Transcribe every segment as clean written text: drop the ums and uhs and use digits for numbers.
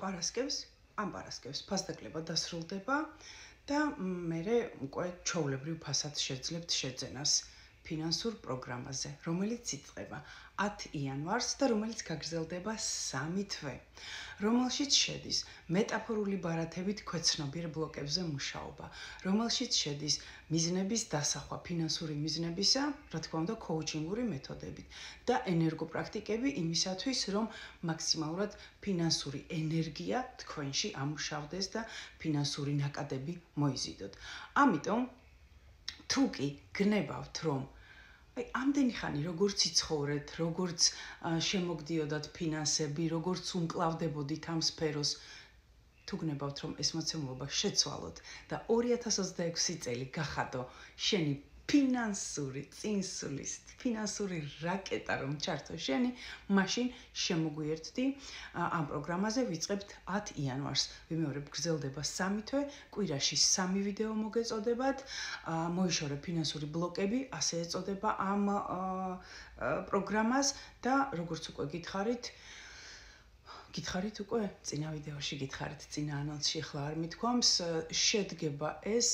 პარასკევს ფასდაკლება დასრულდება და მე უკვე ჩვეულებრივ ფასად შეძლებთ შეძენას ფინანსურ პროგრამაზე, რომელიც იწყება 10 იანვარს და რომელიც გაგრძელდება 3 თვე, რომელშიც შედის მეტაფორული ბარათებით ქვეცნობიერ ბლოკებზე მუშაობა, რომელშიც შედის მიზნების დასახვა, ფინანსური მიზნებისა, რა თქმა უნდა, კოუჩინგური მეთოდებით და ენერგოპრაქტიკები იმისათვის, რომ მაქსიმალურად ფინანსური ენერგია თქვენში ამუშავდეს და ფინანსური ნაკადები მოიზიდოთ. ამიტომ თუ კი გნებავთ, რომ ამდენი ხანი როგორც იცხოვრეთ, როგორც შემოგდიოდათ ფინანსები, როგორც უმკლავდებოდით ამ სფეროს, თუ გნებავთ, რომ ეს მოცემულობა შეცვალოთ და 2026 წელი გახადო შენი ფინანსური წინსulis, ფინანსური რაკეტა რომ ჩართო შენი, მაშინ შემოგვიერთდი ამ პროგრამაზე ვიწყებთ 10 იანვარს. ვიმეორებ, გრძელდება 3 თვე, კვირაში 3 ვიდეო მოგეწოდებათ, მოიშორე ფინანსური ბლოკები, ასე ეწოდება ამ პროგრამას და როგორც უკვე გითხარით უკვე წინა ვიდეოში გითხარით, წინა ანონსში ახლა არ მithქვამს, შედგება ეს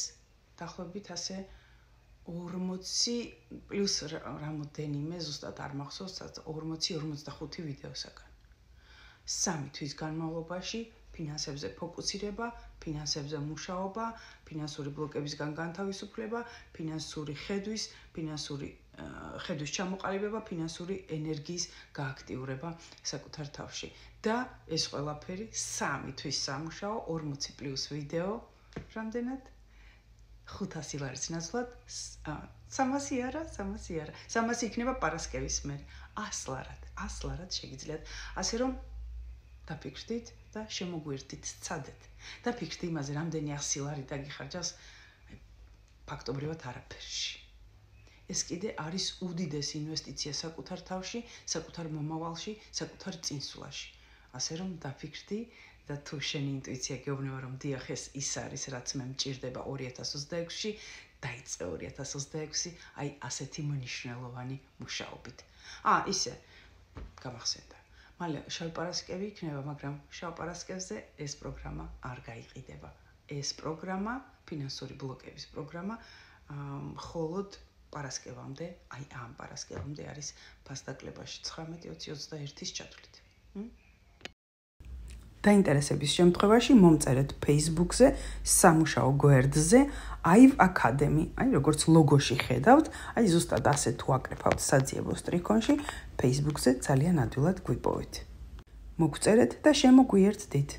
დაახლოებით ასე 40 პლუს რამოდენიმე, ზუსტად არ მახსოვს, 40-45 ვიდეოსაგან. 3 თვის განმავლობაში ფინანსებზე ფოკუსირება, ფინანსებზე მუშაობა, ფინანსური ბლოკებისგან განთავისუფლება, ფინანსური ხედვის ჩამოყალიბება, ფინანსური ენერგიის გააქტიურება საკუთარ თავში. და ეს ყველაფერი 3 თვის სამუშაო, 40 პლუს ვიდეო, რამდენად? 500 ლარის ნაცვლად, 300 არა, 300 იქნება პარასკევის მერე. 100 ლარად შეგიძლიათ. ასე რომ დაფიქრდით და შემოგვიერთდით, სცადეთ. დაფიქრდით იმაზე, რამდენი 100 ლარი დაგიხარჯავს ფაქტობრივად არაფერში. ეს კიდე არის უდიდესი ინვესტიცია საკუთარ თავში, საკუთარ მომავალში, საკუთარ წინსულაში. ასე რომ დაფიქრდი და თუ შენი ინტუიცია გეუბნება, რომ დიახ, ეს ის არის, რაც მე მჭირდება 2026-ში, დაიწყე 2026, აი ასეთი მნიშვნელოვანი მუშაობით. ისე გამახსენდა. მალე შავ პარასკევი იქნება, მაგრამ შავ პარასკევზე ეს პროგრამა არ გაიყიდება. ეს პროგრამა, ფინანსური ბლოკების პროგრამა, მხოლოდ პარასკევამდე, აი ამ პარასკევამდე არის ფასდაკლებაში 19:20-21-ის ჩათვლით. დაინტერესების შემთხვევაში მომწერეთ Facebook-ზე, სამუშაო გვერდზე, AIV Academy, აი როგორც ლოგოში ხედავთ, აი ზუსტად ასე თუ აკრეფავთ საძიებო სტრიქონში, Facebook-ზე ძალიან ადვილად გვიპოვეთ. მოგწერეთ და შემოგვიერთდით.